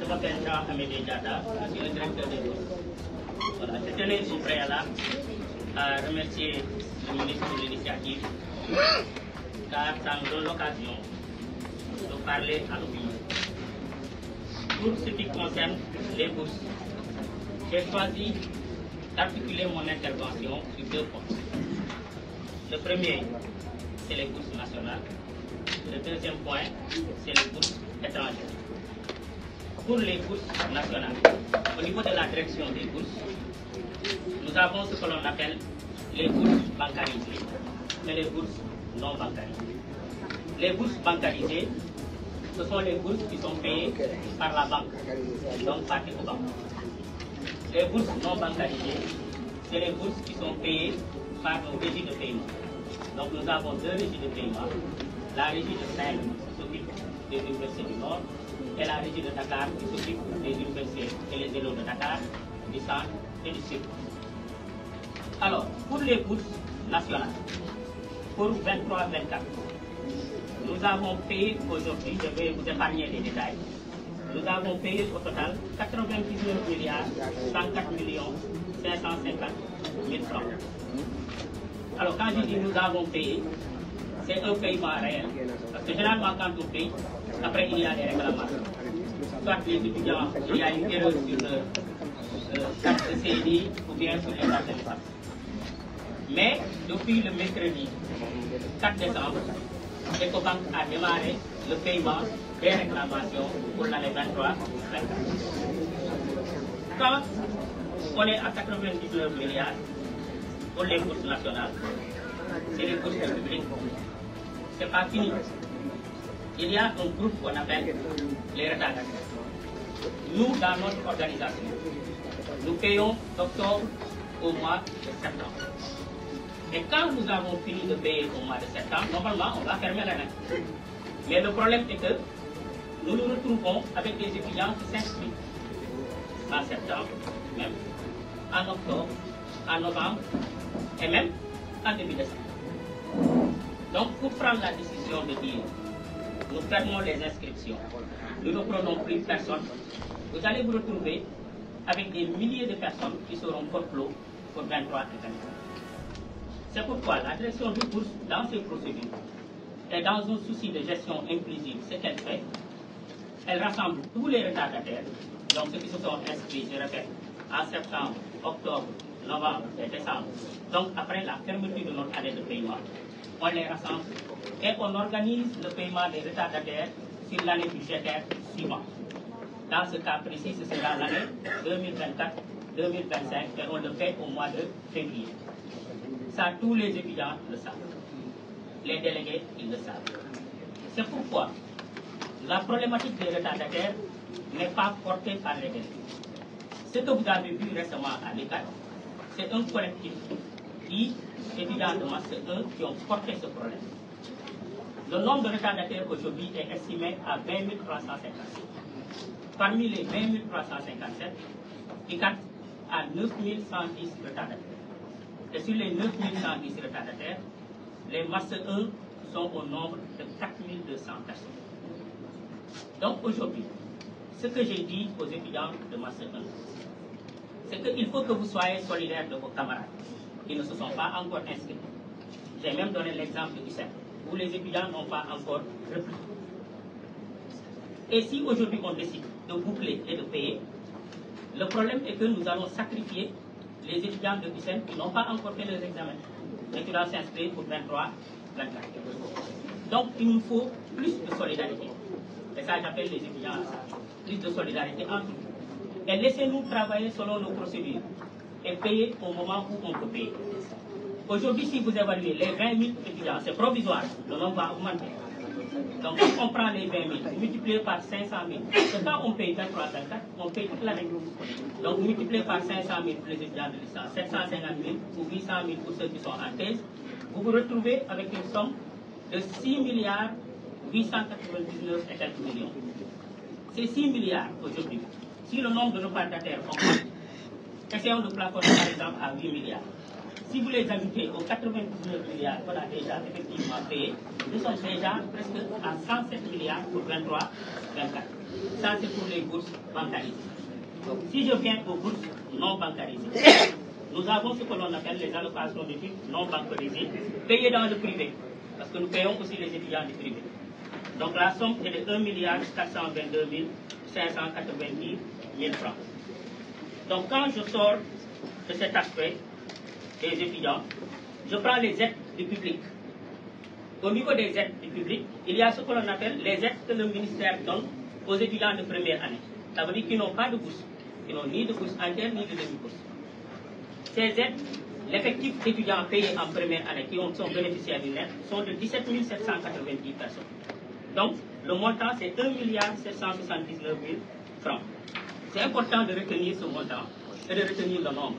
m'appelle Jean-Amédée Diatta, je suis le directeur des bourses. Voilà, je tenais au préalable à remercier le ministre de l'Initiative, car ça nous donne l'occasion de parler à l'opinion. Pour ce qui concerne les bourses, j'ai choisi d'articuler mon intervention sur deux points. Le premier, c'est les bourses nationales. Le deuxième point, c'est les bourses étrangères. Pour les bourses nationales, au niveau de la direction des bourses, nous avons ce que l'on appelle les bourses bancarisées et les bourses non bancarisées. Les bourses bancarisées, ce sont les bourses qui sont payées par la banque, donc par Ecobank. Les bourses non bancarisées, c'est les bourses qui sont payées par nos régies de paiement. Donc nous avons deux régies de paiement. La régie de Saint-Louis qui s'occupe des universités du Nord et la régie de Dakar qui s'occupe des universités et les écoles de Dakar, du Centre et du Sud. Alors, pour les bourses nationales, pour 23-24, nous avons payé aujourd'hui, je vais vous épargner les détails, nous avons payé au total 99 milliards 104 millions 550 000 francs. Alors quand je dis nous avons payé, c'est un paiement réel. Parce que généralement quand on paye, après il y a des réclamations. Soit les étudiants, il y a une erreur sur le carte de CDI ou bien sur les cartes de licence. Mais depuis le mercredi 4 décembre, Ecobank a démarré le paiement des réclamations pour l'année 23-24. Quand on est à 99 milliards pour les bourses nationales, c'est les bourses publiques. Ce n'est pas fini. Il y a un groupe qu'on appelle les retardataires. Nous, dans notre organisation, nous payons d'octobre au mois de septembre. Et quand nous avons fini de payer au mois de septembre, normalement, on va fermer l'année. Mais le problème est que nous nous retrouvons avec des étudiants qui s'inscrivent en septembre, même en octobre, en novembre et même en début décembre. Donc, pour prendre la décision de dire nous fermons les inscriptions, nous ne prenons plus personne, vous allez vous retrouver avec des milliers de personnes qui seront complot pour 23 et 24. C'est pourquoi la direction des bourses, dans ses procédures, et dans un souci de gestion inclusive, ce qu'elle fait, elle rassemble tous les retardataires, donc ceux qui se sont inscrits, je répète, en septembre, octobre, novembre et décembre, donc après la fermeture de notre année de paiement, on les rassemble et on organise le paiement des retardataires sur l'année budgétaire suivante. Dans ce cas précis, ce sera l'année 2024-2025 et on le fait au mois de février. Ça, tous les étudiants le savent. Les délégués, ils le savent. C'est pourquoi la problématique des retardataires n'est pas portée par les délégués. Ce que vous avez vu récemment à l'ECAT, c'est un collectif qui, étudiants de Master 1, qui ont porté ce problème. Le nombre de retardataires aujourd'hui est estimé à 20 357. Parmi les 20 357, ICAT a 9 110 retardataires. Et sur les 9 110 retardataires, les Master 1 sont au nombre de 4 200 personnes. Donc aujourd'hui, ce que j'ai dit aux étudiants de Master 1, c'est qu'il faut que vous soyez solidaires de vos camarades qui ne se sont pas encore inscrits. J'ai même donné l'exemple de UCEP, où les étudiants n'ont pas encore repris. Et si aujourd'hui on décide de boucler et de payer, le problème est que nous allons sacrifier les étudiants de UCEP qui n'ont pas encore fait leurs examens et qui doivent s'inscrire pour 23, 24. Donc il nous faut plus de solidarité. Et ça, j'appelle les étudiants à ça. Plus de solidarité entre nous. Et laissez-nous travailler selon nos procédures et payer au moment où on peut payer. Aujourd'hui, si vous évaluez les 20 000 étudiants, c'est provisoire, le nombre va augmenter. Donc, quand on prend les 20 000, multiplié par 500 000, c'est quand on paye 23, 24, on paye toute l'année. Donc, multiplié par 500 000 pour les étudiants de licence, 750 000 ou 800 000 pour ceux qui sont en thèse, vous vous retrouvez avec une somme de 6 milliards 899 et quelques millions. C'est 6 milliards aujourd'hui. Si le nombre de retardataires augmente, essayons de plafonner par exemple à 8 milliards. Si vous les ajoutez aux 99 milliards qu'on a déjà effectivement payé, nous sommes déjà presque à 107 milliards pour 23, 24. Ça, c'est pour les bourses bancarisées. Donc, si je viens aux bourses non bancarisées, nous avons ce que l'on appelle les allocations d'études non bancarisées, payées dans le privé, parce que nous payons aussi les étudiants du privé. Donc, la somme est de 1 422 590 000 francs. Donc, quand je sors de cet aspect des étudiants, je prends les aides du public. Au niveau des aides du public, il y a ce que l'on appelle les aides que le ministère donne aux étudiants de première année. Ça veut dire qu'ils n'ont pas de bourse. Ils n'ont ni de bourse entière ni de demi-bourse. Ces aides, l'effectif d'étudiants payés en première année qui sont bénéficiaires du net sont de 17 790 personnes. Donc, le montant, c'est 1 779 000 francs. C'est important de retenir ce montant et de retenir le nombre,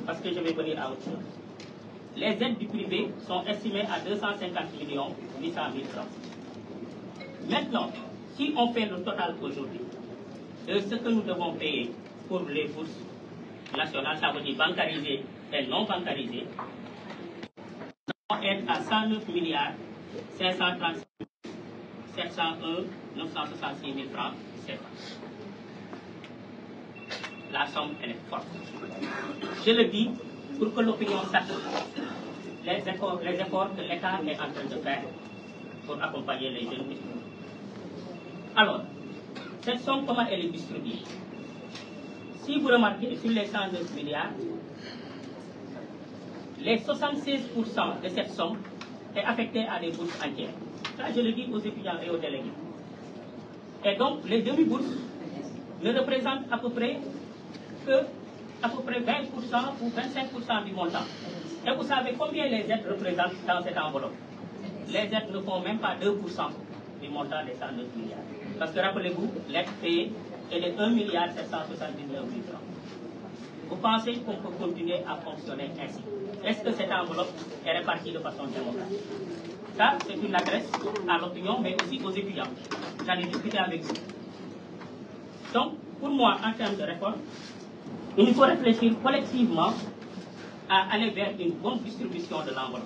parce que je vais venir à autre chose. Les aides du privé sont estimées à 250 800 000 francs. Maintenant, si on fait le total aujourd'hui de ce que nous devons payer pour les bourses nationales, ça veut dire bancarisées et non bancarisées, nous devons être à 109 536 701 966 000 francs CFA. La somme, elle est forte. Je le dis pour que l'opinion sache les efforts que l'État est en train de faire pour accompagner les jeunes étudiants. Alors, cette somme, comment elle est distribuée? Si vous remarquez, sur les 109 milliards, les 76% de cette somme est affectée à des bourses entières. Ça, je le dis aux étudiants et aux délégués. Et donc, les demi-bourses ne représentent à peu près que 20% ou 25% du montant. Et vous savez combien les aides représentent dans cette enveloppe? Les aides ne font même pas 2% du montant des 109 milliards. Parce que rappelez-vous, l'aide payée est de 1 779 000 francs. Vous pensez qu'on peut continuer à fonctionner ainsi? Est-ce que cette enveloppe est répartie de façon démocratique? Ça, c'est une adresse à l'opinion, mais aussi aux étudiants. J'en ai discuté avec vous. Donc, pour moi, en termes de réforme, il faut réfléchir collectivement à aller vers une bonne distribution de l'enveloppe.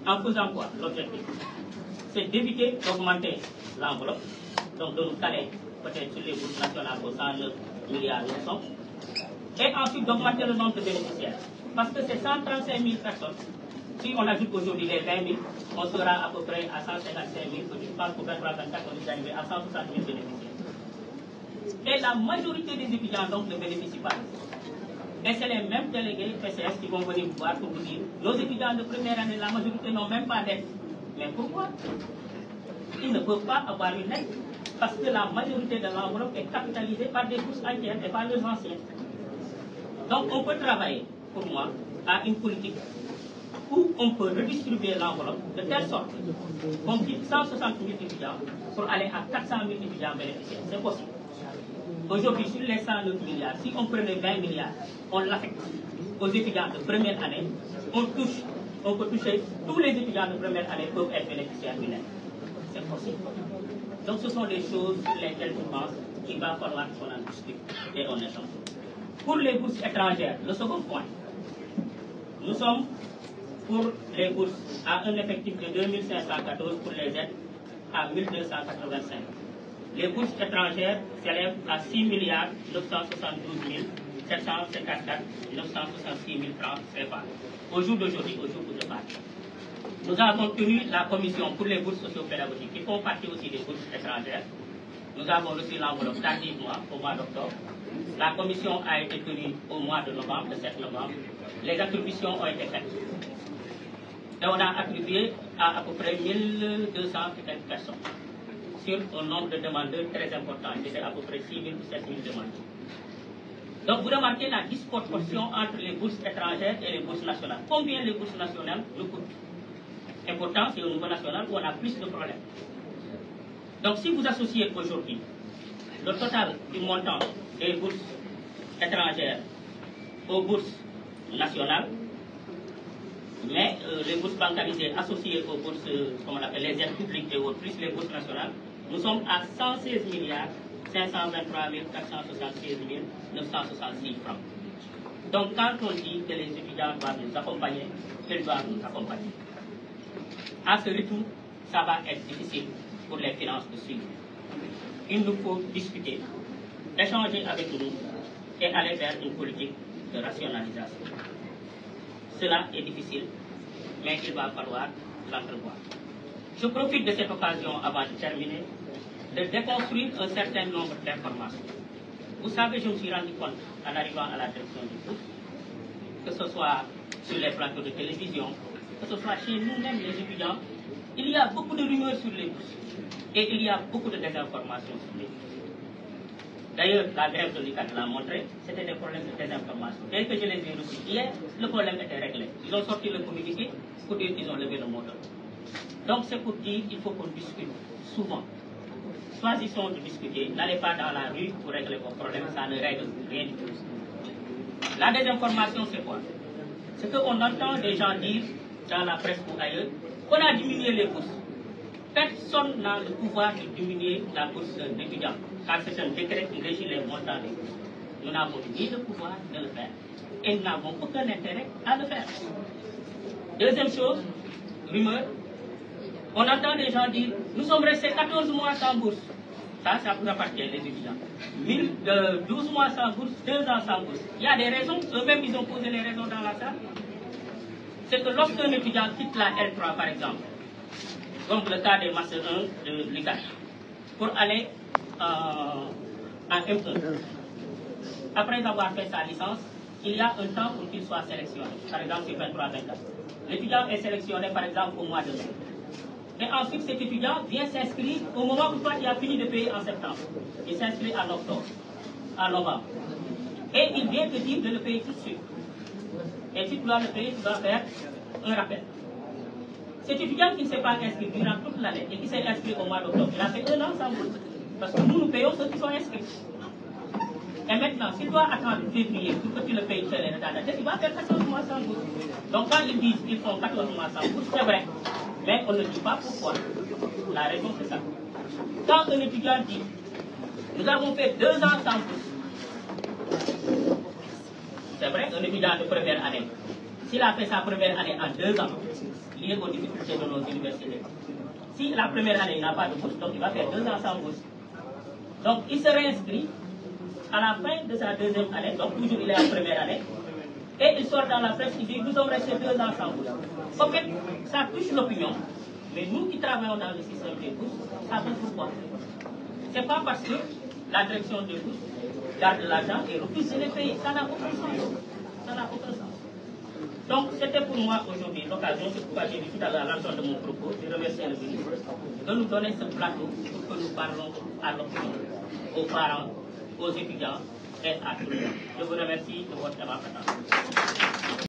En faisant quoi? L'objectif, c'est d'éviter d'augmenter l'enveloppe, donc de nous caler peut-être sur les bourses nationales aux 109 milliards de sommes, et ensuite d'augmenter le nombre de bénéficiaires. Parce que c'est 135 000 personnes. Si on ajoute aujourd'hui les 20 000, on sera à peu près à 155 000, je pense pour 23-24, on est arrivé à 160 000 bénéficiaires. Et la majorité des étudiants donc ne bénéficient pas. Et c'est les mêmes délégués PCS qui vont venir vous voir pour vous dire nos étudiants de première année, la majorité n'ont même pas d'aide. Mais pourquoi? Ils ne peuvent pas avoir une aide parce que la majorité de l'enveloppe est capitalisée par des bourses entières et par les anciens. Donc on peut travailler, pour moi, à une politique où on peut redistribuer l'enveloppe de telle sorte qu'on quitte 160 000 étudiants pour aller à 400 000 étudiants bénéficiaires. C'est possible. Aujourd'hui, sur les 109 milliards, si on prenait 20 milliards, on l'affecte aux étudiants de première année, on peut toucher, tous les étudiants de première année peuvent être bénéficiaires d'une aide. C'est possible. Donc ce sont des choses sur lesquelles je pense qu'il va falloir qu'on en discute et on échange. Pour les bourses étrangères, le second point, nous sommes pour les bourses à un effectif de 2514 pour les aides à 1285. Les bourses étrangères s'élèvent à 6 972 754 966 000 francs CFA. Au jour d'aujourd'hui, au jour où je parle. Nous avons tenu la commission pour les bourses socio-pédagogiques qui font partie aussi des bourses étrangères. Nous avons reçu l'enveloppe tardivement au mois d'octobre. La commission a été tenue au mois de novembre, le 7 novembre. Les attributions ont été faites. Et on a attribué à peu près 1200 personnes sur un nombre de demandeurs très important. C'était à peu près 6 000 ou 7 000 demandeurs. Donc vous remarquez la disproportion entre les bourses étrangères et les bourses nationales. Combien les bourses nationales nous coûtent? Et pourtant, c'est au niveau national où on a plus de problèmes. Donc si vous associez aujourd'hui le total du montant des bourses étrangères aux bourses nationales, mais les bourses bancarisées associées aux bourses, comme on appelle les aides publiques et autres, plus les bourses nationales, nous sommes à 116 523 476 966 francs. Donc quand on dit que les étudiants doivent nous accompagner, ils doivent nous accompagner. À ce rythme, ça va être difficile pour les finances de suivre. il nous faut discuter, échanger avec nous et aller vers une politique de rationalisation. Cela est difficile, mais il va falloir l'entrevoir. Je profite de cette occasion, avant de terminer, de déconstruire un certain nombre d'informations. Vous savez, je me suis rendu compte, en arrivant à la direction du groupe, que ce soit sur les plateaux de télévision, que ce soit chez nous-mêmes, les étudiants, il y a beaucoup de rumeurs sur les bourses et il y a beaucoup de désinformations sur les bourses. D'ailleurs, la grève de l'ICAD l'a montré, c'était des problèmes de désinformation. Dès que je les ai reçus hier, le problème était réglé. Ils ont sorti le communiqué pour dire qu'ils ont levé le moteur. Donc c'est pour dire qu'il faut qu'on discute souvent. Choisissons de discuter, n'allez pas dans la rue pour régler vos problèmes, ça ne règle rien du tout. La désinformation, c'est quoi? C'est qu'on entend des gens dire, dans la presse ou ailleurs, qu'on a diminué les bourses. Personne n'a le pouvoir de diminuer la bourse d'un étudiant, car c'est un décret qui régit les montants des bourses. Nous n'avons ni le pouvoir de le faire, et nous n'avons aucun intérêt à le faire. Deuxième chose, rumeur, on entend des gens dire, nous sommes restés 14 mois sans bourse. Ça vous appartient, les étudiants. 12 mois sans bourse, 2 ans sans bourse. Il y a des raisons, eux-mêmes ils ont posé les raisons dans la salle. C'est que lorsqu'un étudiant quitte la L3 par exemple, comme le cas des Master 1 de l'ICAD, pour aller en M1, après avoir fait sa licence, il y a un temps pour qu'il soit sélectionné, par exemple sur 23-24. L'étudiant est sélectionné par exemple au mois de mai. Et ensuite, cet étudiant vient s'inscrire au moment où toi, il a fini de payer en septembre. Il s'inscrit en octobre, en novembre. Et il vient te dire de le payer tout de suite. Et si tu dois le payer, tu dois faire un rappel. Cet étudiant qui ne s'est pas inscrit durant toute l'année et qui s'est inscrit au mois d'octobre, il a fait 1 an sans bourse. Parce que nous payons ceux qui sont inscrits. Et maintenant, si tu dois attendre février pour que tu le payes chez les retardataires, tu vas faire 14 mois sans bourse. Donc quand ils disent qu'ils font 14 mois sans bourse, c'est vrai. Mais on ne dit pas pourquoi. La raison, c'est ça. Quand un étudiant dit, nous avons fait 2 ans sans bourse, c'est vrai, un étudiant de première année, s'il a fait sa première année en 2 ans, lié aux difficultés de nos universités, si la première année, il n'a pas de bourse, donc il va faire 2 ans sans bourse. Donc il se réinscrit à la fin de sa 2e année, donc toujours il est en première année, et il sort dans la presse, il dit, nous sommes restés 2 ans sans bourse. En fait, ça touche l'opinion, mais nous qui travaillons dans le système des bourses, savons pourquoi. Ce n'est pas parce que la direction des bourses garde l'argent et refuse de les payer. Ça n'a aucun sens. Ça n'a aucun sens. Donc, c'était pour moi aujourd'hui l'occasion, c'est pourquoi j'ai dit tout à l'heure à l'ensemble de mon propos, de remercier le ministre, de nous donner ce plateau pour que nous parlons à l'opinion, aux parents, aux étudiants et à tout le monde. Je vous remercie de votre attention.